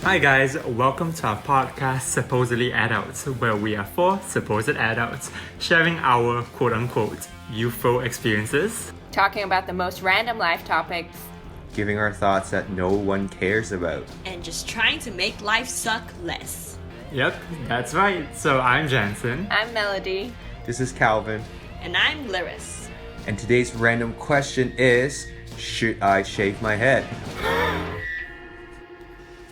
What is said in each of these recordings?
Hi guys, welcome to our podcast Supposedly Adults, where we are four supposed adults sharing our quote-unquote youthful experiences. Talking about the most random life topics. Giving our thoughts that no one cares about. And just trying to make life suck less. Yep, that's right. So I'm Jansen. I'm Melody. This is Calvin. And I'm Lyris. And today's random question is, should I shave my head?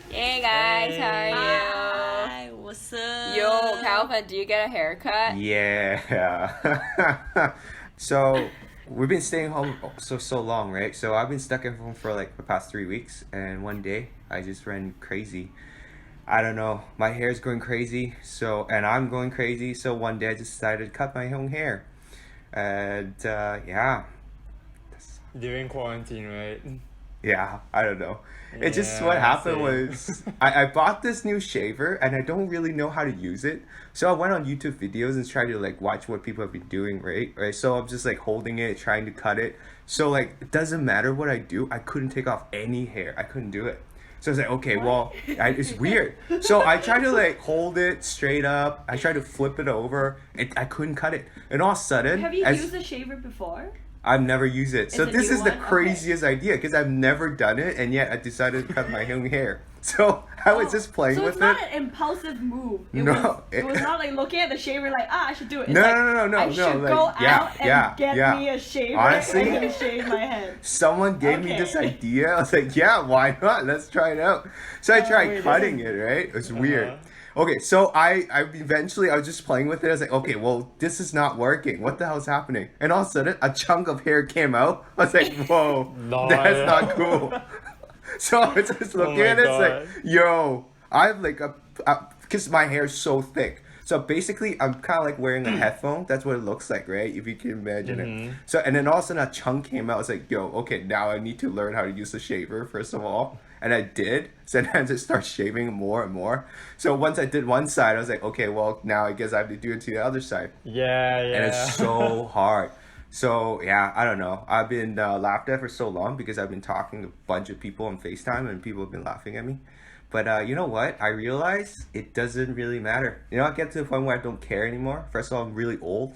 Hey guys, how are you? Hi, what's up? Yo, Calvin, do you get a haircut? Yeah. So we've been staying home so long, right? So I've been stuck at home for like the past 3 weeks, and one day I just ran crazy. I don't know, my hair's going crazy, and I'm going crazy, so one day I just decided to cut my own hair. And yeah. During quarantine, right? Yeah, I don't know. It just, Yeah, what happened same. was I bought this new shaver and I don't really know how to use it. So I went on YouTube videos and tried to like watch what people have been doing, right? So I'm just like holding it, trying to cut it. So like, it doesn't matter what I do, I couldn't take off any hair. I couldn't do it. So I was like, okay, it's weird. So I tried to like hold it straight up. I tried to flip it over. I couldn't cut it. And all of a sudden, Have you used a shaver before? I've never used it. So It's a this new is the one? Okay. craziest idea because I've never done it, and yet I decided to cut my own hair. So I was just playing so with it's not it. an impulsive move. No, It was not like looking at the shaver like, I should do it. It's No, like, no, I should like, go yeah, out and yeah, get yeah. me a shaver Honestly- and then shave my head. Someone gave me this Okay. idea. I was like, yeah, why not? Let's try it out. So I tried wait, cutting it, right? It was weird. Okay, so I eventually I was just playing with it. I was like, okay, well, this is not working. What the hell is happening? And all of a sudden, a chunk of hair came out. I was like, whoa, Lol. that's not cool. So I was just looking my at it, it's God. like, yo, I have like because my hair is so thick. So basically, I'm kind of like wearing a headphone. That's what it looks like, right? If you can imagine it. So, and then all of a sudden a chunk came out. I was like, yo, okay, now I need to learn how to use the shaver, first of all. And I did. So then I just start shaving more and more. So once I did one side, I was like, okay, well, now I guess I have to do it to the other side. Yeah. And it's so hard. So yeah, I don't know. I've been laughed at for so long because I've been talking to a bunch of people on FaceTime and people have been laughing at me. But you know what? I realize it doesn't really matter. You know, I get to the point where I don't care anymore. First of all, I'm really old.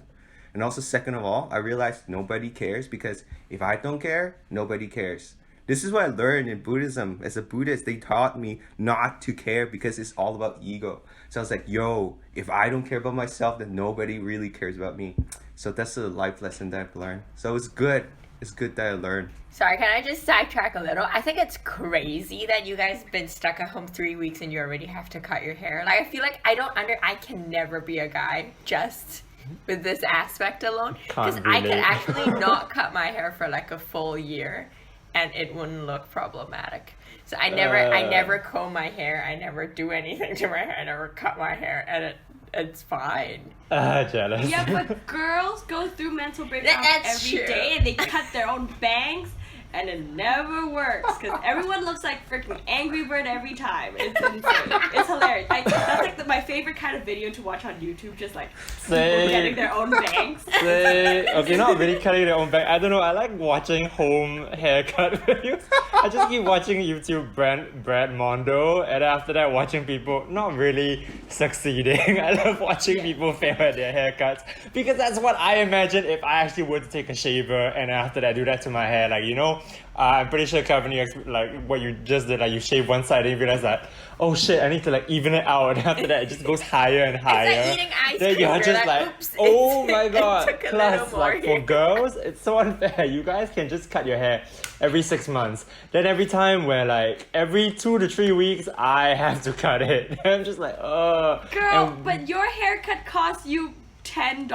And also, second of all, I realize nobody cares because if I don't care, nobody cares. This is what I learned in Buddhism. As a Buddhist, they taught me not to care because it's all about ego. So I was like, yo, if I don't care about myself, then nobody really cares about me. So that's a life lesson that I've learned. So it's good. It's good that I learned. Sorry, can I just sidetrack a little? I think it's crazy that you guys been stuck at home 3 weeks and you already have to cut your hair. Like, I feel like I can never be a guy just with this aspect alone. Because Can't I could relate. actually not cut my hair for like a full year and it wouldn't look problematic. So I never comb my hair. I never do anything to my hair. I never cut my hair, and it's fine. Jealous. Yeah, but girls go through mental breakdowns That's every true. day, and they cut their own bangs, and it never works because everyone looks like freaking Angry Bird every time. It's insane. It's hilarious. That's like my favorite kind of video to watch on YouTube. Just like people Same. getting their own bangs. Okay, not really cutting their own back. I don't know. I like watching home haircut videos. I just keep watching YouTube Brad Mondo, and after that, watching people not really succeeding. I love watching people fail at their haircuts because that's what I imagine if I actually were to take a shaver and after that do that to my hair. Like, you know, I'm pretty sure, Calvin, like what you just did, like you shave one side and you realize that, oh shit, I need to like even it out. And after that, it just goes higher and higher. It's like eating ice Then cream. you're You're just like, like, oops, oh it- my it god. took a Plus, little like more for girls, it's so unfair. You guys can just cut your hair every 6 months. Then every time where like every 2 to 3 weeks, I have to cut it. I'm just like, Girl, And- but your haircut costs you $10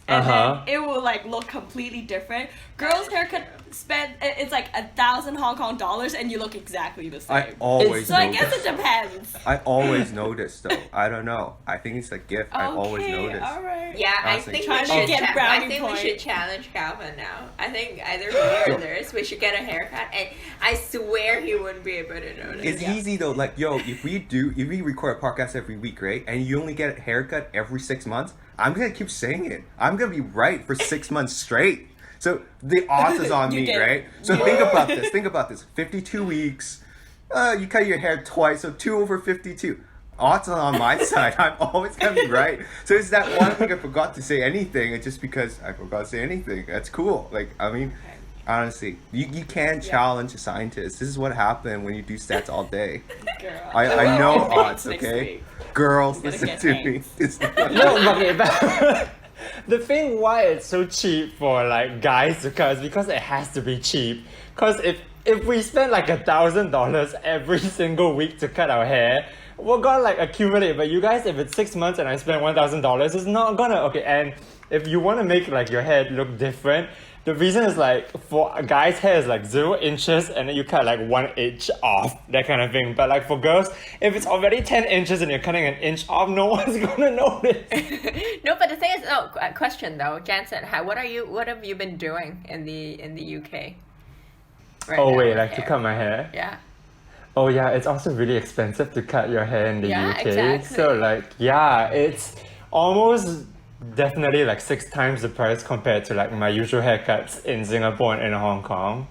and Uh-huh. then it will like look completely different. Girls haircut it's like 1,000 Hong Kong dollars and you look exactly the same. I always so I know guess this. it depends. I always notice though. I don't know. I think it's a gift. I always Okay, notice. alright. Yeah, I Honestly. think Trying we to should. get I brownie think we point. should challenge Calvin now. I think either me or Lyris, we should get a haircut, and I swear he wouldn't be able to notice. It's easy though. Like, yo, if we record a podcast every week, right, and you only get a haircut every 6 months, I'm gonna keep saying it. I'm gonna be right for 6 months straight. So the odds is on You me, get it. right? So think about this. 52 weeks, You cut your hair twice, so 2/52. Odds are on my side. I'm always gonna be right. So it's that one thing I forgot to say anything. It's just because I forgot to say anything. That's cool. Like, I mean, honestly, you can challenge a scientist. This is what happened when you do stats all day. Girl. I know Thanks odds, next okay? week. Girls, Gonna listen get to me. thanks. It's No, okay, but the thing why it's so cheap for like guys to cut is because it has to be cheap. Cause if we spend like $1,000 every single week to cut our hair, we're gonna like accumulate. But you guys, if it's 6 months and I spend $1,000, it's not gonna okay. And if you want to make like your hair look different, the reason is like for a guy's hair is like 0 inches and then you cut like 1 inch off, that kind of thing. But like for girls, if it's already 10 inches and you're cutting an inch off, no one's gonna notice. No, but the thing is, question though, Jansen, what have you been doing in the UK? Right Oh now wait, with like to hair? cut my hair? Yeah. Oh yeah, it's also really expensive to cut your hair in the Yeah, UK. exactly. So like yeah, it's almost definitely like 6 times the price compared to like my usual haircuts in Singapore and in Hong Kong.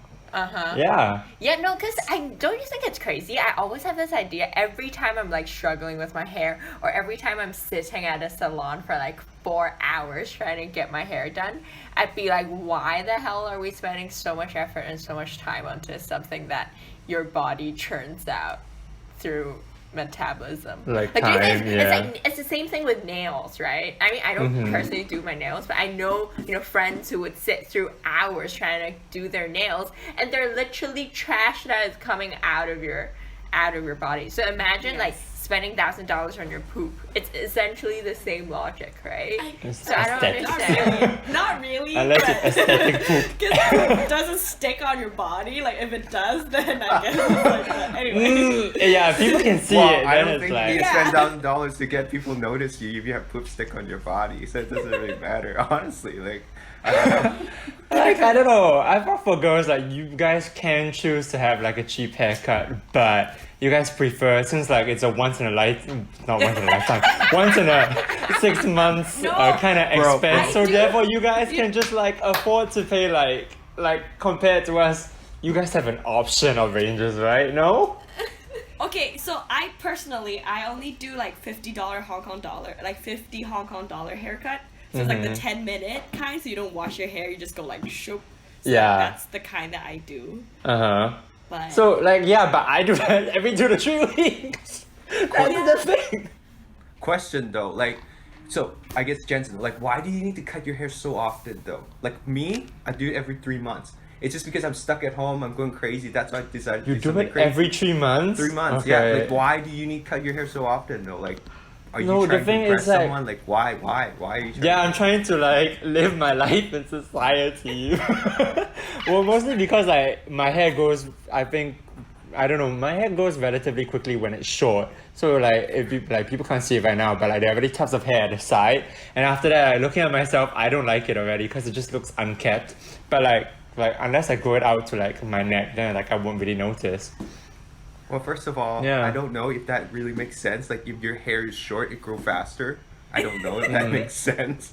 Yeah. Yeah, no, because don't you think it's crazy? I always have this idea every time I'm like struggling with my hair, or every time I'm sitting at a salon for like 4 hours trying to get my hair done, I'd be like, why the hell are we spending so much effort and so much time onto something that your body churns out through metabolism? Like do you time, think yeah. it's the same thing with nails, right? I mean, I don't personally do my nails, but I know, friends who would sit through hours trying to do their nails, and they're literally trash that is coming out of your body. So imagine like spending $1,000 on your poop. It's essentially the same logic, right? It's So I don't aesthetic. understand. Not really. Unless but- it's aesthetic poop. Because it doesn't stick on your body. Like, if it does, then I guess it's like that. Anyway. Yeah, people can see well, it. I Then don't it's think like you need to Yeah. spend $1,000 to get people notice you if you have poop stick on your body. So it doesn't really matter, honestly. Like, I don't know. like I don't know. I thought for girls like you guys can choose to have like a cheap haircut, but you guys prefer since like it's a once in a lifetime, once in a 6 months No. kind of Bro, expense. I So do- therefore, you guys can just like afford to pay like compared to us. You guys have an option of ranges, right? No. Okay, so I personally, I only do like $50 Hong Kong dollar, like 50 Hong Kong dollar haircut. So it's like the 10-minute kind, so you don't wash your hair, you just go like shoop. So Yeah. that's the kind that I do. Uh huh. But So like yeah, but I do that every 2 to 3 weeks. That's the thing. Question though, like, so I guess Jensen, like, why do you need to cut your hair so often though? Like me, I do it every 3 months. It's just because I'm stuck at home, I'm going crazy. That's why I decided to You do do something it crazy. every 3 months. 3 months, Okay. yeah. Like, why do you need to cut your hair so often though? Like, are you No, the trying thing to impress is, like- someone? Like, why are you trying Yeah, to I'm trying to like live my life in society. Well, mostly because like my hair goes, I don't know, my hair goes relatively quickly when it's short. So like if you, like people can't see it right now, but like there are really tufts of hair at the side. And after that, like, looking at myself, I don't like it already because it just looks unkept. But like unless I grow it out to like my neck, then like I won't really notice. Well, first of all, Yeah. I don't know if that really makes sense. Like, if your hair is short, it grows faster. I don't know if that makes sense.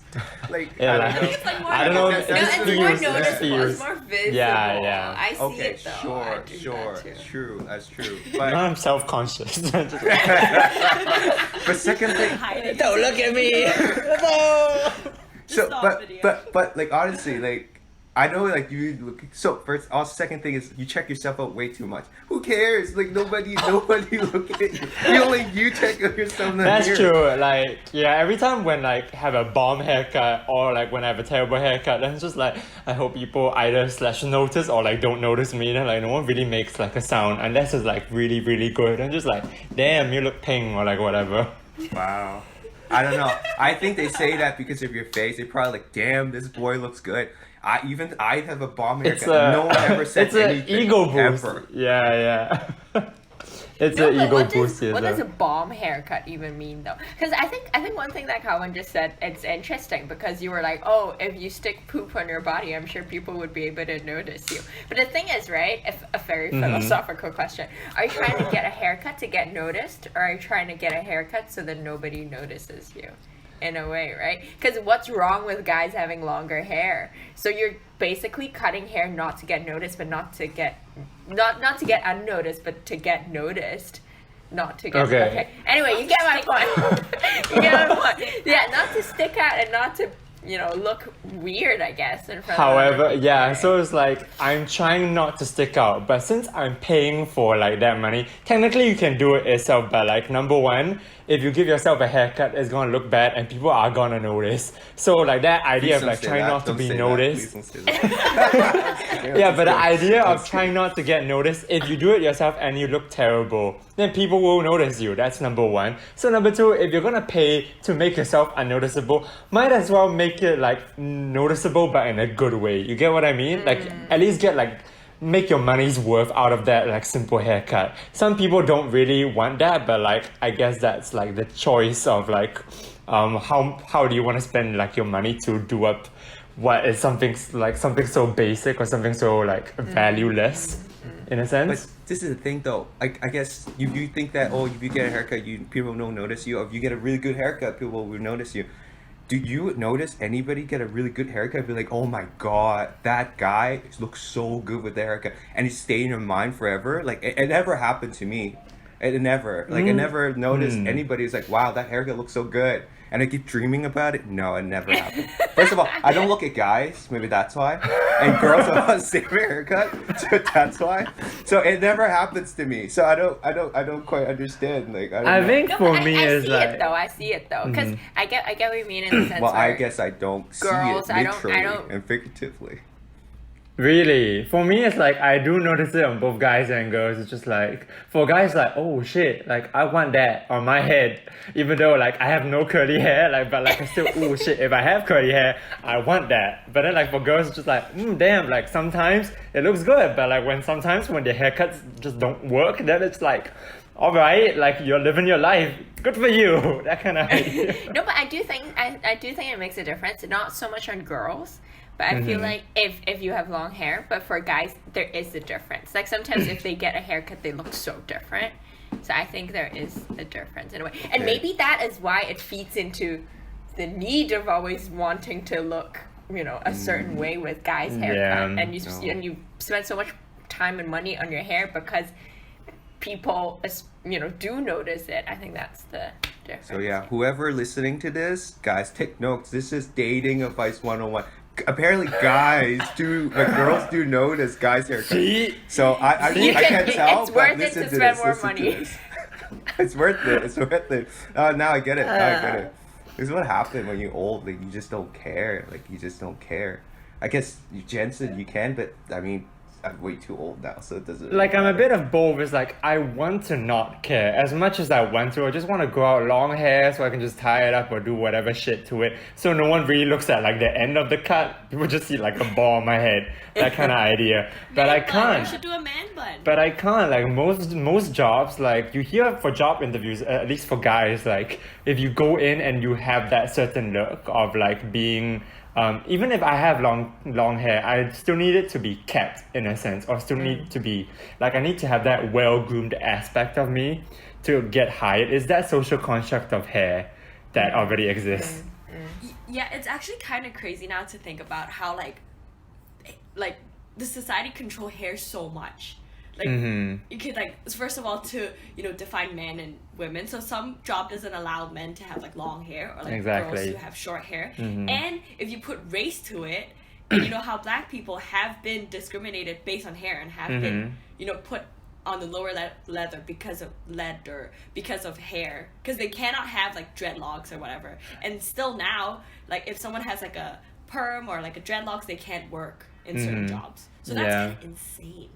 Like, Yeah, I like- don't know. it's like more I don't know. like It No, just it's feels. more It just noticeable. It's feels. more visible. Yeah, yeah. I see Okay, it though. I sure, do sure, that too. true, that's true. Now But I'm self-conscious. but second thing, hiding. Don't look at me. No. so stop video. but like honestly, like I know like you look. So first, also second thing is you check yourself out way too much. Who cares? Like nobody look at you. Only you check out yourself in the That's mirror. true. Like, yeah, every time when like have a bomb haircut or like when I have a terrible haircut, then it's just like I hope people either slash notice or like don't notice me. Then like no one really makes like a sound unless it's like really really good. And just like, damn, you look pink or like whatever. Wow. I don't know. I think they say that because of your face. They probably like, damn, this boy looks good. I have a bomb haircut. It's a No one ever said it's an anything. ego boost. Ever. Yeah. It's No, an but ego what boost. does, what does a yes, bomb haircut even mean though? Because I think one thing that Calvin just said, it's interesting because you were like, oh, if you stick poop on your body, I'm sure people would be able to notice you. But the thing is, right? If a very philosophical question, are you trying to get a haircut to get noticed, or are you trying to get a haircut so that nobody notices you? in a way, right? Because what's wrong with guys having longer hair? So you're basically cutting hair not to get noticed, but not to get unnoticed, but to get noticed. Not to get Okay. Anyway, you get my point. You get my point. Yeah, not to stick out and not to look weird, I guess, in front However, of yeah, so it's like I'm trying not to stick out, but since I'm paying for like that money, technically you can do it yourself, but like number one, if you give yourself a haircut, it's gonna look bad and people are gonna notice. So like that idea of like trying not to be noticed. Yeah, but the idea of trying not to get noticed, if you do it yourself and you look terrible, then people will notice you. That's number one. So number two, if you're gonna pay to make yourself unnoticeable, might as well make it like noticeable but in a good way. You get what I mean? Like at least get like make your money's worth out of that like simple haircut. Some people don't really want that, but like I guess that's like the choice of like how do you want to spend like your money to do up what is something so basic or something so like valueless in a sense. But this is the thing though. I guess if you think that if you get a haircut, people don't notice you. Or if you get a really good haircut, people will notice you. Do you notice anybody get a really good haircut? Be like, oh my god, that guy looks so good with the haircut, and it stay in your mind forever. Like it never happened to me. It never. Like I never noticed anybody's like, wow, that haircut looks so good. And I keep dreaming about it. No, it never happened. First of all, I don't look at guys. Maybe that's why. And girls don't have the same haircut. So that's why. So it never happens to me. So I don't quite understand. Like I don't know. think No, for but me I is see like it though. I see it though, because I get what you mean in the sense. Well, I where guess I don't girls, see it I don't- literally and figuratively. really, for me, it's like I do notice it on both guys and girls. It's just like for guys, like oh shit, like I want that on my head, even though like I have no curly hair, like but like I still oh shit, if I have curly hair, I want that. But then like for girls, it's just like damn, like sometimes it looks good, but like sometimes when their haircuts just don't work, then it's like, all right, like you're living your life, good for you, that kind of idea. No, but I do think it makes a difference. Not so much on girls, but I feel like if you have long hair, but for guys there is a difference. Like sometimes if they get a haircut, they look so different. So I think there is a difference in a way, and maybe that is why it feeds into the need of always wanting to look, a certain way with guys' haircut, and you spend so much time and money on your hair because people do notice it. I think that's the difference. So yeah, whoever listening to this, guys, take notes. This is dating advice 101. Apparently guys do, like girls do notice guys' haircuts. See? So I can't tell, it's but worth it listen to to spend this. more Listen to money. this. It's worth it. It's worth it. Now I get it. Now I get it. This is what happens when you're old. Like you just don't care. Like you just don't care. I guess Jensen, you can, but I mean, I'm way too old now, so it doesn't. Like I'm a matter. bit of both. It's like I want to not care as much as I want to. I just want to grow out long hair so I can just tie it up or do whatever shit to it. So no one really looks at like the end of the cut. People just see like a ball on my head. That kind of idea. But I Man bun. can't. You should do a man bun. But I can't. Like most jobs, like you hear for job interviews, at least for guys, like if you go in and you have that certain look of like being. Even if I have long hair, I still need it to be kept in a sense, or still need to be like I need to have that well-groomed aspect of me to get hired. Is that social construct of hair that already exists? Yeah, it's actually kind of crazy now to think about how like the society control hair so much. Like you could like first of all to define men and women. So some job doesn't allow men to have like long hair or like Exactly. girls who have short hair. And if you put race to it, and you know how black people have been discriminated based on hair and have been put on the lower leather because of lead or because of hair, because they cannot have like dreadlocks or whatever. And still now, like if someone has like a perm or like a dreadlocks, they can't work in certain jobs. So that's Yeah. kind of insane.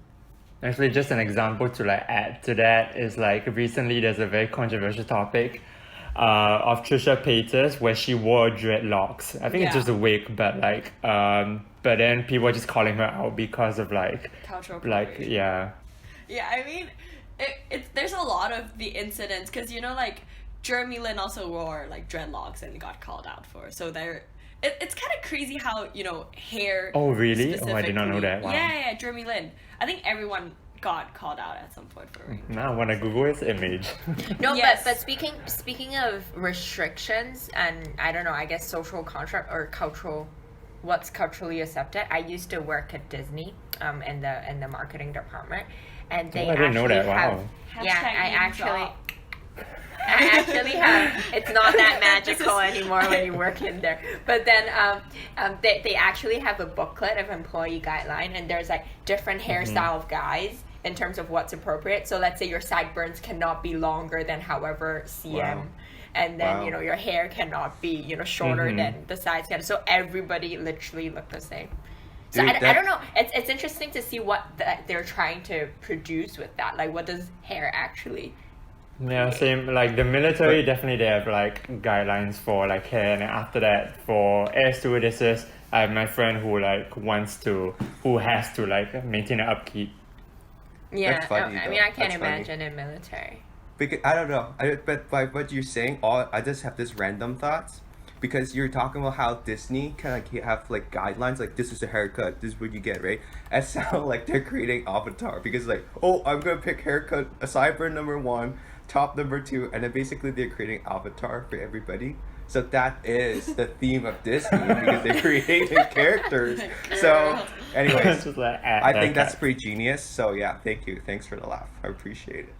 Actually, just an example to like add to that is like recently there's a very controversial topic of Trisha Paytas where she wore dreadlocks. I think it's Yeah. just a wig, but like but then people are just calling her out because of like Cultural like appropriation. yeah. Yeah, I mean, there's a lot of the incidents because like Jeremy Lin also wore like dreadlocks and got called out for. So it's kind of crazy how hair. Oh really? Oh, I did not know specifically- that. Wow. Yeah, Jeremy Lin. I think everyone got called out at some point for wearing. Now I want to Google his image. No, Yes. but speaking of restrictions and I don't know, I guess social contract or cultural, what's culturally accepted. I used to work at Disney, in the marketing department, and they I didn't know actually that. Wow. have. Yeah, Hashtag I name actually. drop. I actually have. It's not that magical anymore when you work in there. But then they actually have a booklet of employee guideline, and there's like different hairstyle of guys in terms of what's appropriate. So let's say your sideburns cannot be longer than however cm. Wow. And then Wow. your hair cannot be shorter than the sides can. So everybody literally look the same. So Dude, I that- don't know. It's interesting to see what they're trying to produce with that. Like, what does hair actually? Yeah, same. Like the military, definitely they have like guidelines for like hair, and then after that for air stewardesses, I have my friend who has to like maintain an upkeep. Yeah, That's funny, I though. mean, I can't That's funny. imagine in military. Because I don't know. But by what you're saying, I just have this random thoughts. Because you're talking about how Disney kind of have like guidelines, like this is a haircut, this is what you get, right? It sounds like they're creating Avatar because like, oh, I'm gonna pick haircut, a sideburn number 1, top number 2, and then basically they're creating Avatar for everybody. So that is the theme of Disney because they created characters. So, anyways, Just like, I think that's pretty genius. So yeah, thank you. Thanks for the laugh. I appreciate it.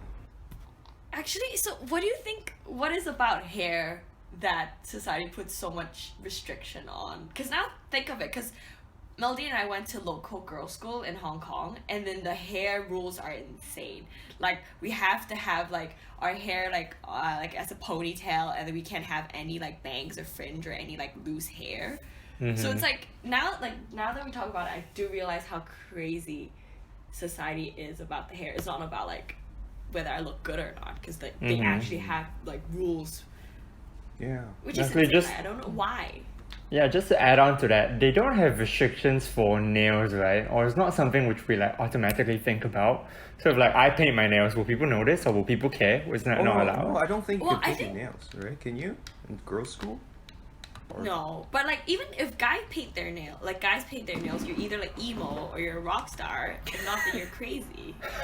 Actually, so what do you think? What is about hair that society puts so much restriction on? Because now think of it, because Melody and I went to local girls' school in Hong Kong, and then the hair rules are insane. Like we have to have like our hair like as a ponytail, and then we can't have any like bangs or fringe or any like loose hair. So it's like now that we talk about it, I do realize how crazy society is about the hair. It's not about like whether I look good or not, because like they actually have like rules, Yeah. which is Actually, insane. just- I don't know why. Yeah, just to add on to that, they don't have restrictions for nails, right? Or it's not something which we like automatically think about. So if like I paint my nails, will people notice or will people care? Or is that not allowed? No, I don't think Well, you I can paint think- your nails, right? Can you? In girls' school? Or- No, but like even if guys paint their nails, you're either like emo or you're a rock star, and not that you're crazy.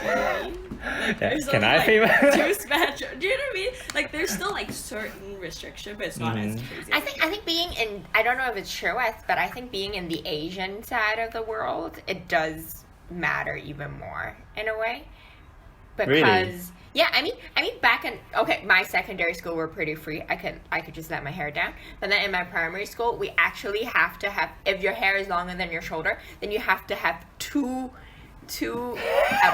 Do you know what I mean? Like, Yeah, there's can only, I like, paint my- two spatula? Do you know what I mean? Like there's still like certain restriction, but it's not as crazy. I think being in, I don't know if it's true, but I think being in the Asian side of the world, it does matter even more in a way. Because Really? yeah, I mean back in my secondary school were pretty free. I could just let my hair down. But then in my primary school, we actually have to have, if your hair is longer than your shoulder, then you have to have two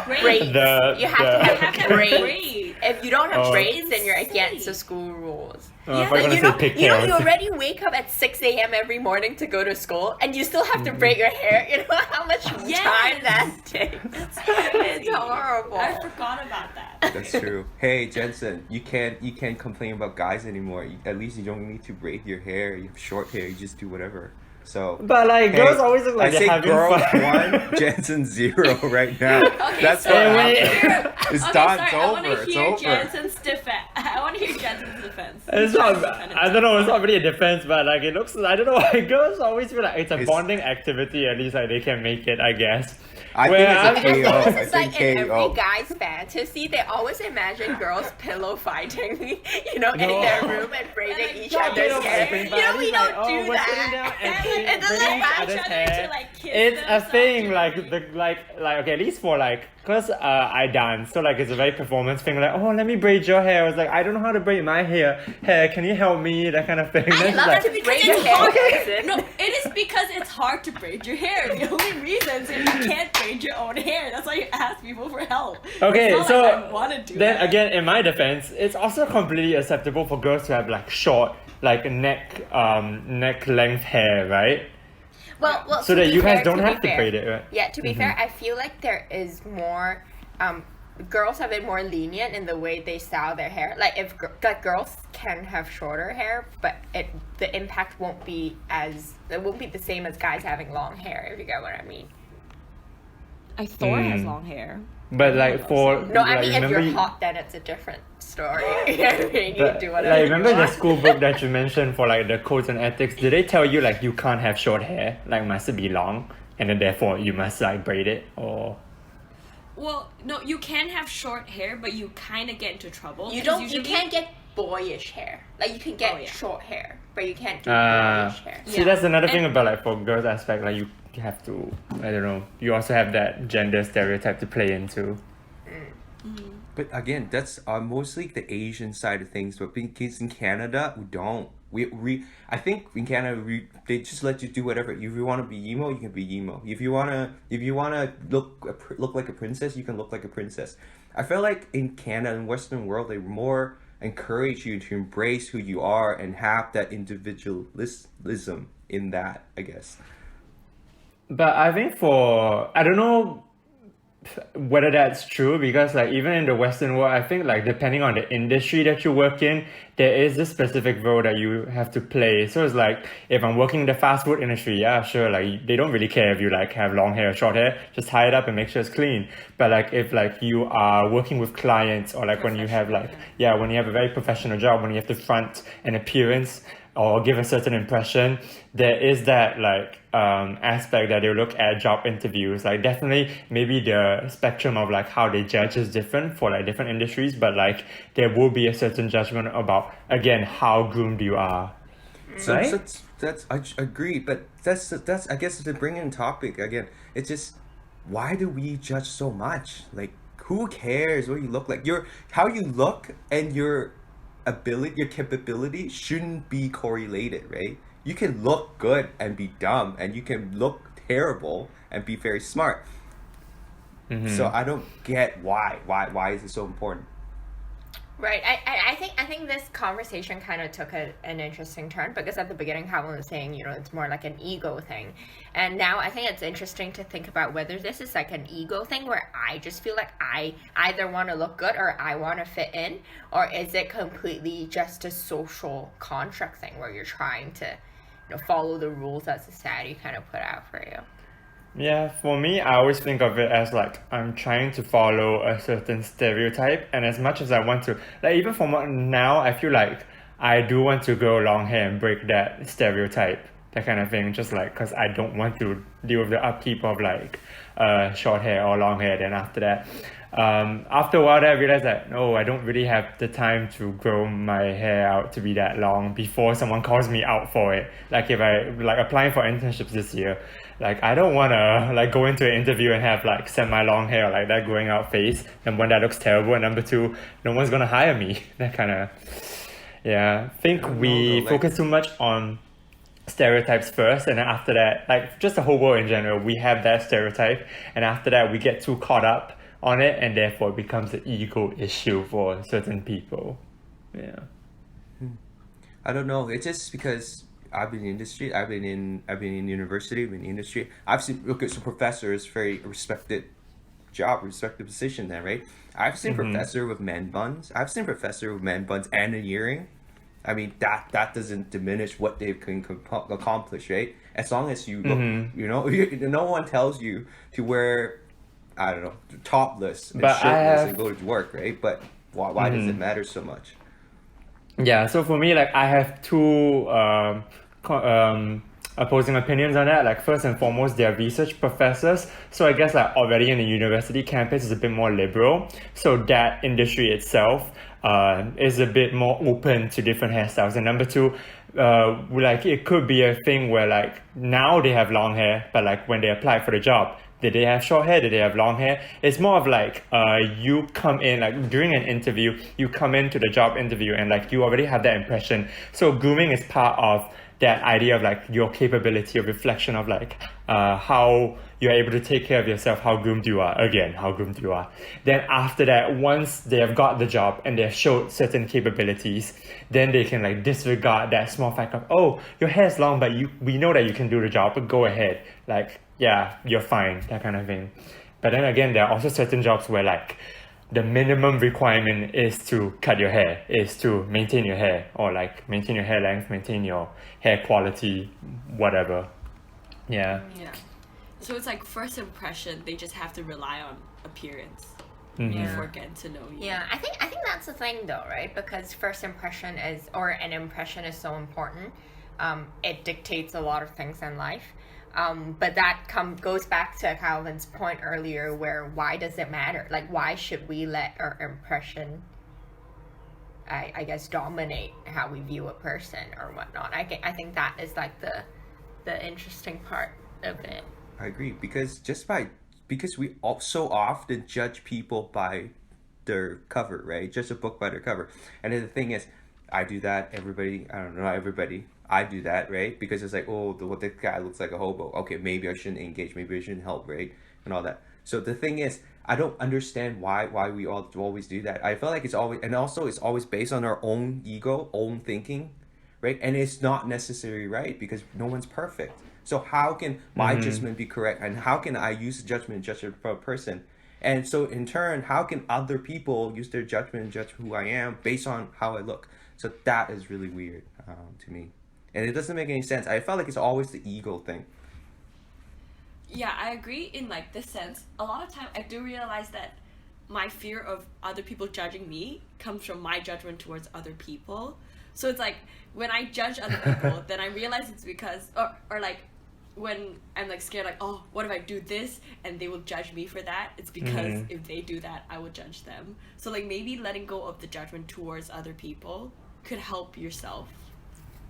braids. The- You have to the- have braids. braids. If you don't have Oh. braids, then you're against Insane. the school rules. I thought you were Like, gonna say pigtails. you already wake up at 6 a.m. every morning to go to school, and you still have to braid your hair. You know how much Yes. time that takes. It's horrible. I forgot about that. That's true. Hey Jensen, you can't complain about guys anymore. At least you don't need to braid your hair. You have short hair. You just do whatever. So. But like Hey, girls always look like I they're say having girl fun. 1, Jensen 0 right now. That's so what Hey, wait. happened. It's Okay, done. sorry, It's I want over. to It's hear over. Jensen's defense. I want to hear Jensen's defense. It's not. I don't know. It's not really a defense, but like it looks. I don't know why girls always feel like it's a It's- bonding activity. At least like they can make it, I guess. I Where think it's I'm a just- KO. This I is think like in every KO. guy's fantasy. They always imagine girls pillow fighting, in No. their room and braiding And, like, each not other's pillow hair. fighting, You but know, at we least, don't like, oh, do we're sitting down that. and And then braiding they each bash other's each other hair. to, like, kiss It's a themselves. thing, like the like okay, at least for like, cause I dance, so like it's a very performance thing. Like, oh, let me braid your hair. I was like, I don't know how to braid my hair. Hair, can you help me? That kind of thing. I Then love she's to like, braid It's your hair. hard. Jason. No, it is because it's hard to braid your hair. The only reason is if you can't braid your own hair. That's why you ask people for help. Okay, It's not so like I want to do then that. again, in my defense, it's also completely acceptable for girls to have like short, like neck length hair, right? Well, So to that be you guys fair- don't to be have to fair- braid it, right? Yeah, to be fair, I feel like there is more. Girls have been more lenient in the way they style their hair. Like if girls can have shorter hair, but the impact won't be the same as guys having long hair. If you get what I mean. Thor has Mm. long hair. But like for No, I like, mean if remember you're hot, then it's a different story. You can But, do like, whatever. remember you the want. school book that you mentioned for like the codes and ethics? Did they tell you like you can't have short hair, like must be long, and then therefore you must like braid it, or Well, no, you can have short hair, but you kind of get into trouble. You 'cause don't. usually- You can't get boyish hair. Like you can get Oh, yeah. short hair, but you can't do Ah. boyish hair. See, Yeah. that's another thing And- about like for girls aspect, like you have to, I don't know, you also have that gender stereotype to play into. But again, that's mostly the Asian side of things. But because in Canada, we don't. I think in Canada they just let you do whatever. If you want to be emo, you can be emo. If you wanna look like a princess, you can look like a princess. I feel like in Canada and Western world, they more encourage you to embrace who you are and have that individualism in that, I guess. But I think I don't know whether that's true, because like even in the Western world, I think like depending on the industry that you work in, there is a specific role that you have to play. So it's like if I'm working in the fast food industry, yeah, sure, like they don't really care if you like have long hair or short hair, just tie it up and make sure it's clean. But like if like you are working with clients, or like when you have like when you have a very professional job, when you have to front an appearance or give a certain impression, there is that like aspect that they look at job interviews. Like definitely maybe the spectrum of like how they judge is different for like different industries, but like there will be a certain judgment about, again, how groomed you are. So Right? that's I agree, but that's I guess to bring in topic again. It's just, why do we judge so much? Like, who cares what you look like? How you look and your capability shouldn't be correlated, right? You can look good and be dumb, and you can look terrible and be very smart. So I don't get why is it so important? Right. I think this conversation kind of took an interesting turn, because at the beginning Calvin was saying, it's more like an ego thing. And now I think it's interesting to think about whether this is like an ego thing where I just feel like I either want to look good or I want to fit in, or is it completely just a social construct thing where you're trying to follow the rules that society kind of put out for you. Yeah, for me, I always think of it as like I'm trying to follow a certain stereotype, and as much as I want to, like even for now, I feel like I do want to grow long hair and break that stereotype, that kind of thing, just like because I don't want to deal with the upkeep of like short hair or long hair. Then after that, after a while, I realized that no, I don't really have the time to grow my hair out to be that long before someone calls me out for it. Like if I like applying for internships this year, like I don't want to like go into an interview and have like semi long hair like that growing out face. And one, that looks terrible, and number two, no one's gonna hire me. That kind of I think we focus too much on stereotypes first, and then after that, like just the whole world in general, we have that stereotype, and after that we get too caught up on it, and therefore it becomes an ego issue for certain people. I don't know. It's just because I've been in industry. I've been in university. I've been in industry. I've seen so professor is very respected job, respected position there, right? I've seen professor with man buns. I've seen professor with man buns and an earring. I mean that doesn't diminish what they can accomplish, right? As long as you look, no one tells you to wear, I don't know, topless and shirtless and go to work, right? But why does it matter so much? Yeah, so for me, like I have two opposing opinions on that. Like first and foremost, they are research professors, so I guess like already in the university campus is a bit more liberal, so that industry itself is a bit more open to different hairstyles. And number two, like it could be a thing where like now they have long hair, but like when they apply for the job, did they have short hair? Did they have long hair? It's more of like you come in, like during an interview, you come into the job interview and like you already have that impression. So grooming is part of that idea of like your capability, a reflection of like how you're able to take care of yourself, how groomed you are. Then after that, once they have got the job and they have showed certain capabilities, then they can like disregard that small fact of, oh, your hair is long, but we know that you can do the job, but go ahead. Like, yeah, you're fine, that kind of thing. But then again, there are also certain jobs where like the minimum requirement is to cut your hair, is to maintain your hair, or like maintain your hair length, maintain your hair quality, whatever. Yeah. So it's like first impression, they just have to rely on appearance Mm-hmm. before getting to know you. Yeah, I think that's the thing though, right? Because first impression is, or an impression is so important. It dictates a lot of things in life. But that goes back to Calvin's point earlier, where why does it matter? Like, why should we let our impression, I guess, dominate how we view a person or whatnot? I think that is like the interesting part of it. I agree, because we so often judge people by their cover, right? Just a book by their cover. And then the thing is, I do that. Everybody, I don't know, not everybody. I do that, right? Because it's like, oh, this guy looks like a hobo. Okay, maybe I shouldn't engage. Maybe I shouldn't help, right? And all that. So the thing is, I don't understand why we all always do that. I feel like it's always, and also it's always based on our own ego, own thinking, right? And it's not necessarily right, because no one's perfect. So how can my judgment be correct? And how can I use judgment to judge a person? And so in turn, how can other people use their judgment and judge who I am based on how I look? So that is really weird to me. And it doesn't make any sense. I felt like it's always the ego thing. Yeah, I agree in like this sense. A lot of time I do realize that my fear of other people judging me comes from my judgment towards other people. So it's like when I judge other people, then I realize it's because, or like when I'm like scared, like, oh, what if I do this and they will judge me for that? It's because if they do that, I will judge them. So like maybe letting go of the judgment towards other people could help yourself.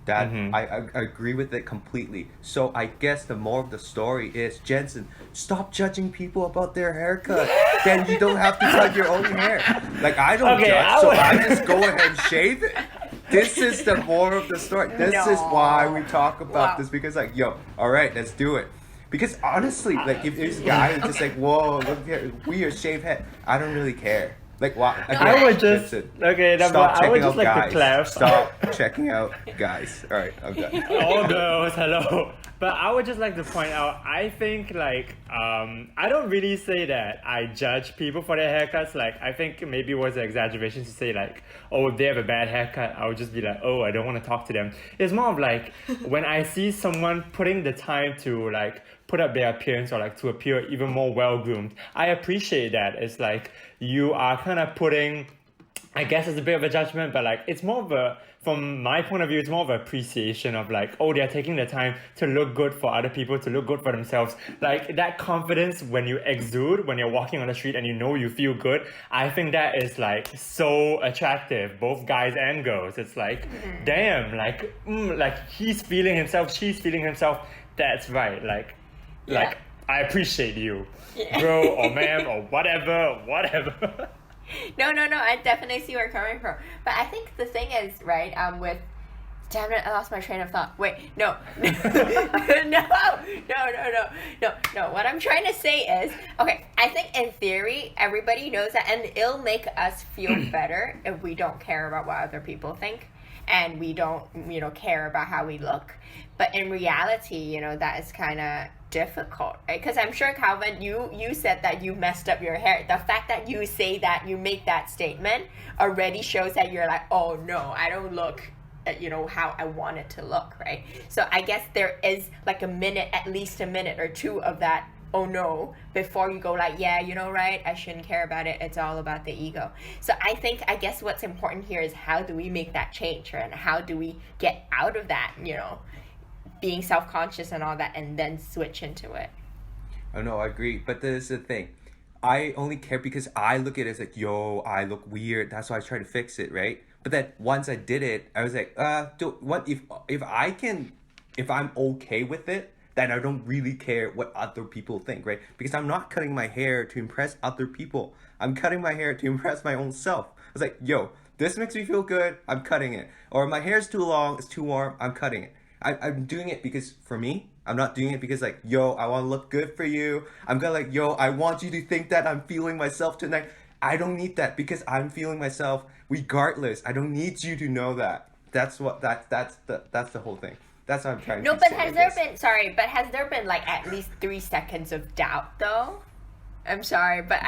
That I agree with it completely. So I guess the moral of the story is, Jensen, stop judging people about their haircut. Then you don't have to cut your own hair. Like, I don't judge, I just go ahead and shave it. This is the moral of the story. This is why we talk about this, because like, yo, all right, let's do it. Because honestly, like, if this guy is just like, whoa, look here, weird shaved head, I don't really care. Like, what? I would just Jensen, okay. stop I would checking just out like guys. to clarify. Stop checking out guys. All right, I'm done. All girls, hello. But I would just like to point out, I think like I don't really say that I judge people for their haircuts. Like, I think maybe it was an exaggeration to say like, oh, if they have a bad haircut, I would just be like, oh, I don't want to talk to them. It's more of like when I see someone putting the time to like put up their appearance or like to appear even more well-groomed, I appreciate that. It's like you are kind of putting, I guess it's a bit of a judgment, but like it's more of a, from my point of view, it's more of an appreciation of like, oh, they're taking the time to look good for other people, to look good for themselves. Like that confidence when you exude, when you're walking on the street and you know you feel good, I think that is like so attractive, both guys and girls. It's like, damn, like he's feeling himself, she's feeling himself. That's right. Like I appreciate you, bro or ma'am or whatever. No, I definitely see where you're coming from. But I think the thing is, right, with, damn it, I lost my train of thought. Wait, no. No. What I'm trying to say is, okay, I think in theory, everybody knows that, and it'll make us feel better if we don't care about what other people think, and we don't, care about how we look. But in reality, that is kind of difficult, right? Because I'm sure, Calvin, you said that you messed up your hair. The fact that you say that, you make that statement, already shows that you're like, oh no, I don't look how I want it to look, right? So I guess there is like at least a minute or two of that, oh no, before you go like, yeah, right, I shouldn't care about it, it's all about the ego. So I guess what's important here is, how do we make that change, right? And how do we get out of that, being self-conscious and all that, and then switch into it? Oh no, I agree. But this is the thing. I only care because I look at it as like, yo, I look weird. That's why I try to fix it, right? But then once I did it, I was like, what if I'm okay with it, then I don't really care what other people think, right? Because I'm not cutting my hair to impress other people. I'm cutting my hair to impress my own self. I was like, yo, this makes me feel good, I'm cutting it. Or my hair's too long, it's too warm, I'm cutting it. I'm doing it because for me. I'm not doing it because like, yo, I want to look good for you. I'm gonna like, yo, I want you to think that I'm feeling myself tonight. I don't need that, because I'm feeling myself regardless. I don't need you to know that. That's the whole thing. That's what I'm trying to say. No, but has there been like at least 3 seconds of doubt though? I'm sorry, but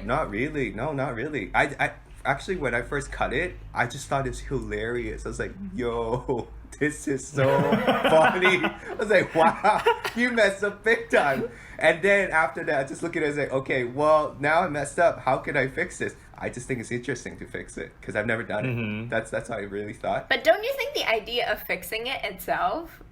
not really. No, not really. I actually, when I first cut it, I just thought it's hilarious. I was like, yo, this is so funny. I was like, wow, you messed up big time. And then after that, I just look at it and say, okay, well, now I messed up. How can I fix this? I just think it's interesting to fix it because I've never done it. That's how I really thought. But don't you think the idea of fixing it itself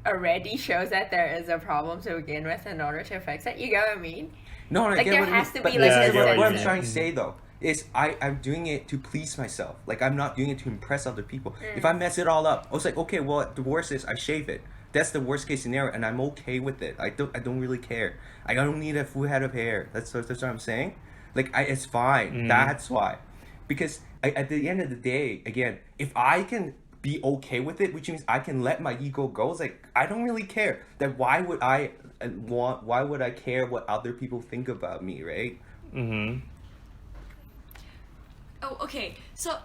already shows that there is a problem to begin with in order to fix it. You get what I mean? No, I Like, get there what you has mean, to be, but like, this a is what sense. I'm trying to say though is I'm doing it to please myself. Like I'm not doing it to impress other people. If I mess it all up, I was like, okay, well the worst is I shave it. That's the worst case scenario, and I'm okay with it. I don't really care. I don't need a full head of hair. That's what I'm saying. Like it's fine. That's why, because at the end of the day, again, if I can be okay with it, which means I can let my ego go. It's like I don't really care. Then why would I why would I care what other people think about me, right? Mm-hmm. Oh, okay. So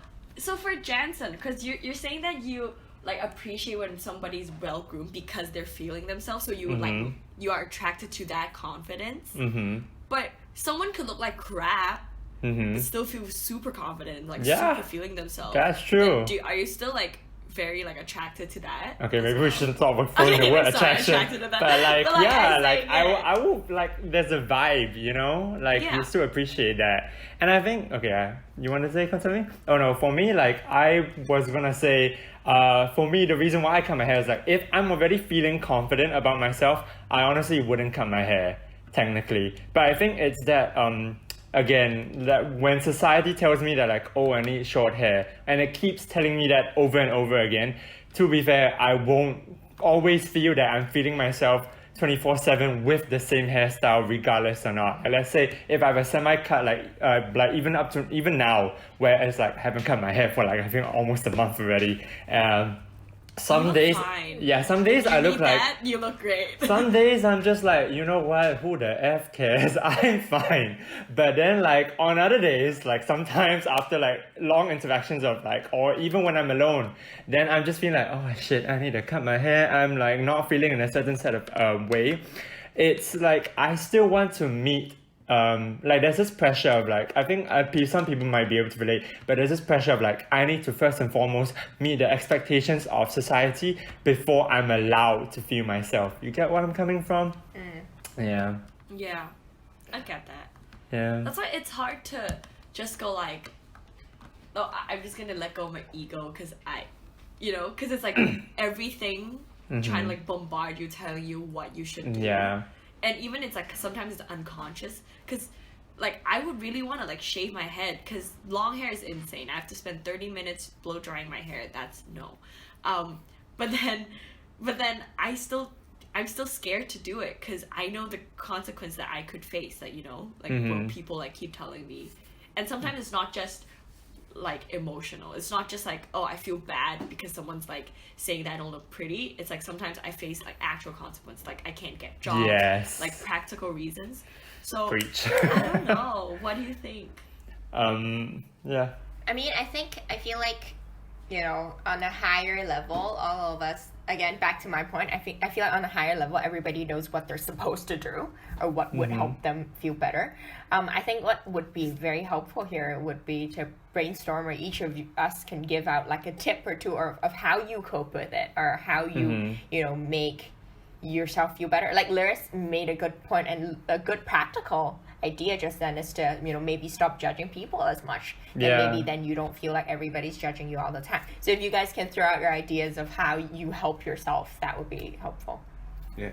for Jansen, because you're saying that you like appreciate when somebody's well groomed because they're feeling themselves, so you would like you are attracted to that confidence. Mm-hmm. But someone could look like crap, Mm-hmm. but still feel super confident, like Yeah. super feeling themselves. That's true. Then are you still like very like attracted to that? Okay, maybe we shouldn't talk about throwing Okay, the word I'm sorry, attraction. attracted to that. But like, But, like, yeah, I like say I, that- I will like there's a vibe, you know, like Yeah. you still appreciate that. And I think okay, you want to say something? Oh no, for me, like I was gonna say, for me the reason why I cut my hair is like if I'm already feeling confident about myself, I honestly wouldn't cut my hair technically. But I think it's that again, that when society tells me that like, oh, I need short hair, and it keeps telling me that over and over again, to be fair, I won't always feel that I'm feeling myself 24/7 with the same hairstyle regardless or not. Like, let's say if I have a semi-cut, like even up to even now, where it's like I haven't cut my hair for like I think almost a month already. Some look days, fine. yeah, some days You I look need like that, you look great. some days I'm just like, you know what, who the F cares? I'm fine. But then like on other days, like sometimes after like long interactions of like, or even when I'm alone, then I'm just feeling like, oh shit, I need to cut my hair. I'm like not feeling in a certain set of way. It's like I still want to meet like there's this pressure of like I think some people might be able to relate, but there's this pressure of like I need to first and foremost meet the expectations of society before I'm allowed to feel myself. You get what I'm coming from? Yeah. Yeah, I get that. Yeah. That's why it's hard to just go like, oh, I'm just gonna let go of my ego because because it's like everything trying to like bombard you, telling you what you should do. Yeah. And even it's like sometimes it's unconscious because like I would really want to like shave my head because long hair is insane. I have to spend 30 minutes blow drying my hair. That's no. But then I'm still scared to do it because I know the consequence that I could face, that like what people like keep telling me. And sometimes it's not just like emotional. It's not just like, oh, I feel bad because someone's like saying that I don't look pretty. It's like sometimes I face like actual consequence, like I can't get jobs, Yes. like practical reasons. So Preach. I don't know. What do you think? Yeah. I mean, I feel like, on a higher level, all of us, again, back to my point, I feel like on a higher level, everybody knows what they're supposed to do or what would help them feel better. I think what would be very helpful here would be to brainstorm, or each of us can give out like a tip or two of how you cope with it, or how you, make yourself feel better. Like Lyris made a good point, and a good practical idea just then is to maybe stop judging people as much, and Yeah. maybe then you don't feel like everybody's judging you all the time. So if you guys can throw out your ideas of how you help yourself, that would be helpful. Yeah.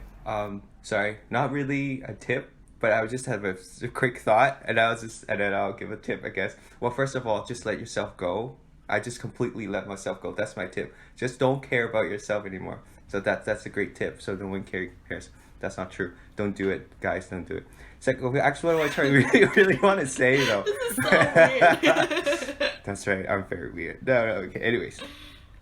Sorry, not really a tip, but I would just have a quick thought, and then I'll give a tip, I guess. Well, first of all, just let yourself go. I just completely let myself go. That's my tip. Just don't care about yourself anymore. So that's a great tip. So no one cares. That's not true. Don't do it, guys. Don't do it. Second, actually, what I really want to say though. This is so weird. That's right. I'm very weird. No. Okay. Anyways,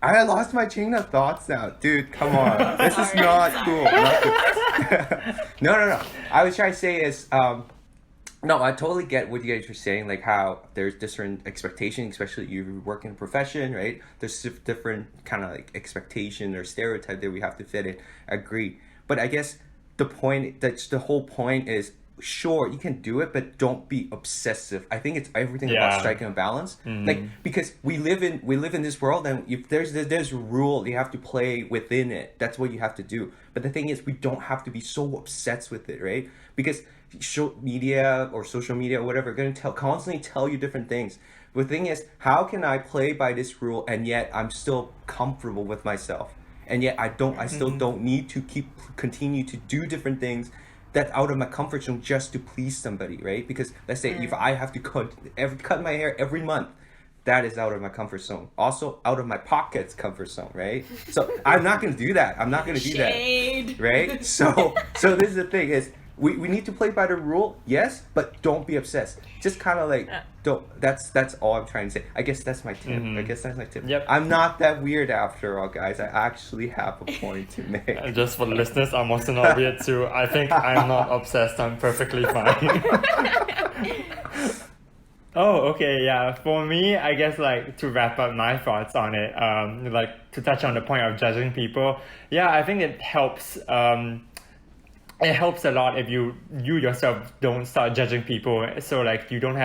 I lost my chain of thoughts now, dude. Come on. This is Sorry. not cool. Not cool. No. I was trying to say is, no, I totally get what you guys are saying. Like how there's different expectations, especially you work in a profession, right? There's different kind of like expectation or stereotype that we have to fit in. Agree. But I guess the whole point is, sure, you can do it, but don't be obsessive. I think it's everything Yeah. about striking a balance. Like, because we live in this world, and if there's a rule, you have to play within it. That's what you have to do. But the thing is, we don't have to be so obsessed with it, right? Because social media or whatever are going to constantly tell you different things. The thing is, how can I play by this rule and yet I'm still comfortable with myself? and yet I still don't need to continue to do different things that's out of my comfort zone just to please somebody, right? Because let's say if I have to cut my hair every month, that is out of my comfort zone. Also out of my pocket's comfort zone, right? So I'm not gonna do that. I'm not gonna do Shade. that, right? So this is the thing is we need to play by the rule, yes, but don't be obsessed. Just kind of like don't. That's all I'm trying to say. I guess that's my tip. I guess that's my tip. Yep. I'm not that weird after all, guys. I actually have a point to make. And just for the listeners, I'm also not weird too. I think I'm not obsessed. I'm perfectly fine. Oh, okay, yeah. For me, I guess like to wrap up my thoughts on it, like to touch on the point of judging people. Yeah, I think it helps. It helps a lot if you yourself don't start judging people. So like you don't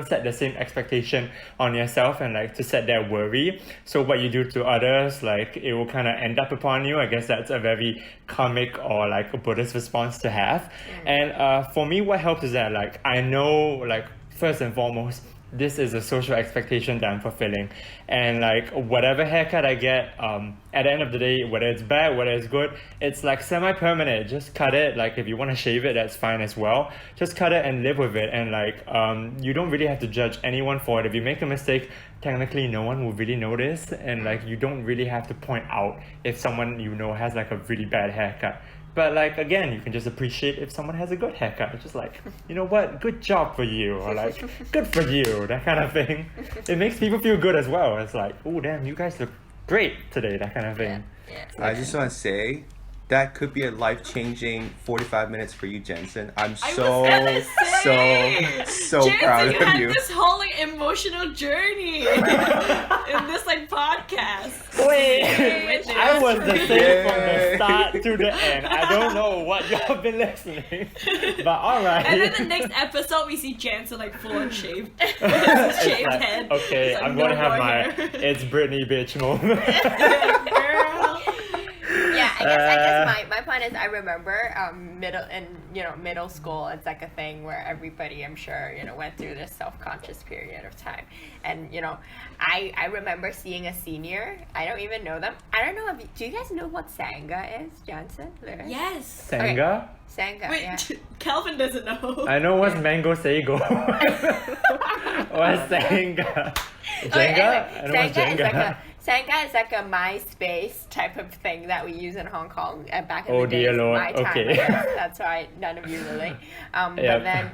set the same expectation on yourself and like to set that worry. So what you do to others, like it will kind of end up upon you. I guess that's a very comic or like a Buddhist response to have. And for me, what helps is that like I know like first and foremost, this is a social expectation that I'm fulfilling. And like whatever haircut I get, at the end of the day, whether it's bad, whether it's good, it's like semi-permanent. Just cut it. Like if you want to shave it, that's fine as well. Just cut it and live with it. And like you don't really have to judge anyone for it. If you make a mistake, technically no one will really notice. And like you don't really have to point out if someone you know has like a really bad haircut. But like again, you can just appreciate if someone has a good haircut. It's just like, you know what, good job for you, or like, good for you, that kind of thing. It makes people feel good as well. It's like, oh damn, you guys look great today, that kind of thing. Yeah. I just want to say that could be a life-changing 45 minutes for you, Jensen. I'm so Jensen, proud you of had you. this whole like emotional journey in this like podcast. Wait, I was the same from the Yay. start to the end. I don't know what y'all been listening, but alright. And then the next episode, we see Jansen like full on shaved, with his It's shaved like, head. okay, It's like, I'm gonna no have more my hair. it's Britney bitch moment. Girl. Yeah, I guess my point is I remember middle school, it's like a thing where everybody, I'm sure, went through this self-conscious period of time. And I remember seeing a senior. I don't even know them. I don't know do you guys know what Sangha is, Johnson? Lewis? Yes. Sangha? Sangha, Wait, yeah. Calvin doesn't know. I know what's mango sago. What's Sangha? Okay, Jenga? I know what's Sangha Jenga. is like a MySpace type of thing that we use in Hong Kong back in Oh, the days. dear Lord. My time, Okay. I guess. That's why none of you relate. But Yep. then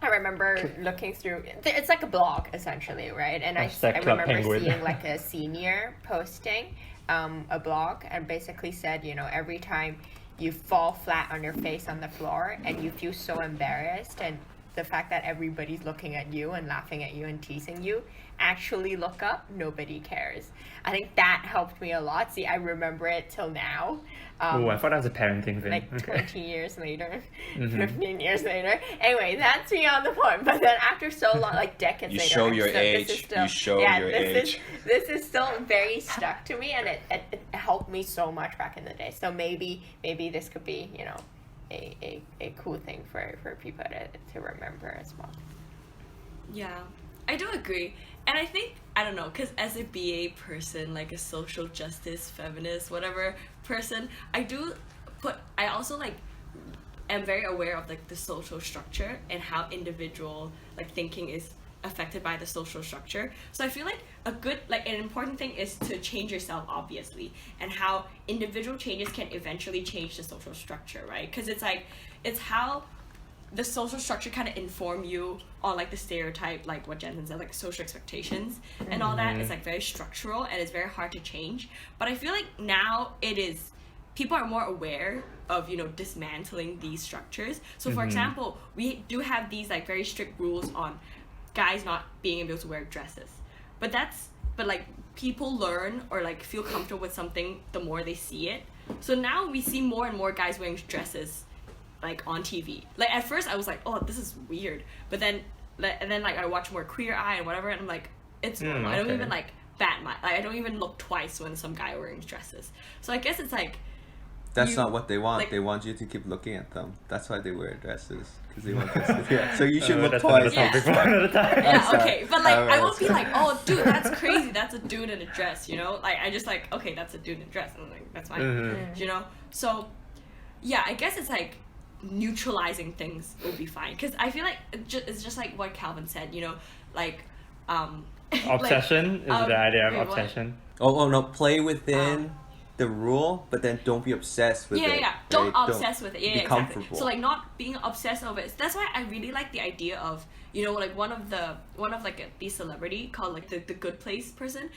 I remember looking through. It's like a blog essentially, right? And I Hashtag Club remember Penguin. seeing like a senior posting a blog and basically said, every time you fall flat on your face on the floor and you feel so embarrassed and the fact that everybody's looking at you and laughing at you and teasing you, actually look up, nobody cares. I think that helped me a lot. See, I remember it till now. Oh, I thought that was a parenting thing. Like Okay. 20 years later, Mhm. 15 years later. Anyway, that's beyond the point. But then after so long, like decades You later, show I'm your still- this is age. still- You show yeah, your this age. this is still very stuck to me, and it helped me so much back in the day. So maybe this could be, a cool thing for people to remember as well. Yeah, I do agree. And I think, I don't know, because as a BA person, like a social justice, feminist, whatever person, I also like am very aware of like the social structure and how individual like thinking is affected by the social structure. So I feel like an important thing is to change yourself, obviously, and how individual changes can eventually change the social structure, right? Because it's how the social structure kind of inform you on like the stereotype, like what Jensen said, like social expectations and all that. It's like very structural and it's very hard to change. But I feel like now people are more aware of dismantling these structures. So for example, we do have these like very strict rules on guys not being able to wear dresses, but like people learn or like feel comfortable with something the more they see it. So now we see more and more guys wearing dresses like on TV. Like at first I was like, oh, this is weird, but then like I watch more Queer Eye and whatever, and I'm like, it's normal. I don't okay. even like bat my, like I don't even look twice when some guy wearing dresses. So I guess it's like That's you- not what they want. like- They want you to keep looking at them. That's why they wear dresses. Because they want us to, yeah. So you should look that's twice. another topic Yeah. for another time. Yeah, sorry. okay, but like Alright, I won't be sorry. like, oh, dude, that's crazy. That's a dude in a dress, you know? Like I just like, okay, that's a dude in a dress, and I'm like, that's fine, Mhm. you know? So, yeah, I guess it's like neutralizing things will be fine because I feel like it's just like what Calvin said, you know, like Obsession is the idea of wait, what? obsession. Oh no, play within the rule, but then don't be obsessed with yeah, it. yeah. Don't right? obsess with it. Yeah, be exactly. comfortable. So like not being obsessed over it. That's why I really like the idea of, you know, like one of like the celebrity called like the Good Place person.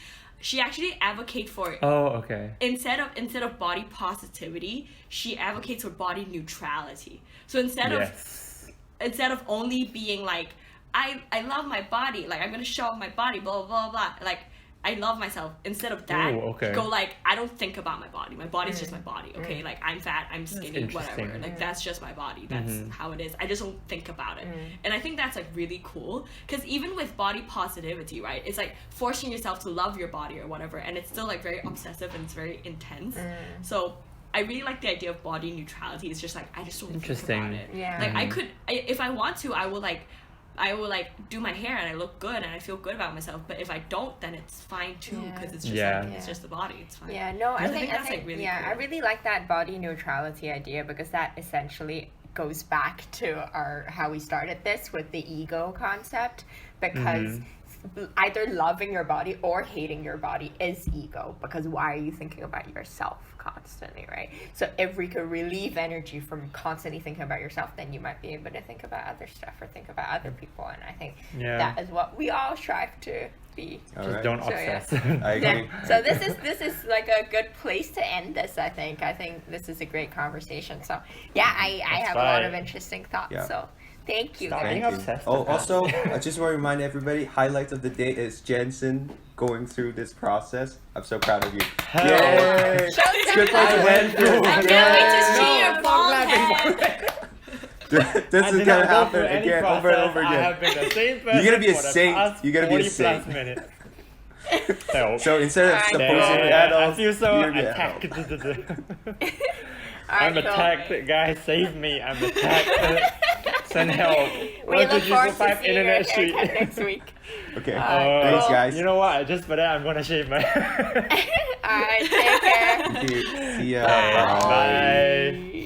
She actually advocates for Oh, okay. instead of body positivity, she advocates for body neutrality. So instead of only being like I love my body, like I'm gonna show off my body, blah blah blah blah. Like I love myself. Instead of that, Ooh, okay. go like I don't think about my body. My body's just my body. Okay, like I'm fat, I'm skinny, whatever. interesting. Like that's just my body. That's how it is. I just don't think about it. And I think that's like really cool because even with body positivity, right? It's like forcing yourself to love your body or whatever, and it's still like very obsessive and it's very intense. So I really like the idea of body neutrality. It's just like I just don't think Interesting. about it. Yeah. Like if I want to, I will do my hair and I look good and I feel good about myself. But if I don't, then it's fine too because it's just Yeah. like it's just the body. It's fine. Yeah, no, I I think think that's, like, really yeah, I cool. really like that body neutrality idea because that essentially goes back to our how we started this with the ego concept because either loving your body or hating your body is ego because why are you thinking about yourself constantly, right? So if we could relieve energy from constantly thinking about yourself, then you might be able to think about other stuff or think about other people, and I think Yeah. that is what we all strive to be. All Just right. don't So, yeah. obsess. I agree. Yeah. So this is like a good place to end this. I think this is a great conversation. So yeah, I That's have a lot of fine. interesting thoughts. Yeah. So thank you. Stop guys. being Thank you. obsessed Oh, with that. also, I just want to remind everybody, highlights of the day is Jensen going through this process. I'm so proud of you. Hell. Yay! Showtime. Good place I to went end. through. I can't wait to see No, your I'm bald not clapping head. This I is did gonna not go happen through any again, over and over process. I again. have been the same person You're gonna be a for the saint. past You're gonna be a 40 plus saint. minutes. Help. So instead of Alright, supposing cool. adults, I feel so you're gonna attacked. help. I'm Alright, so attacked, guys. Save me! I'm attacked. Send help. We Welcome look to forward to 5 seeing your Internet Street. haircut next week. Okay, Alright, thanks cool. guys. You know what? Just for that, I'm gonna shave my. Alright, take care. Thank you. See ya. Bye. Bye. Bye.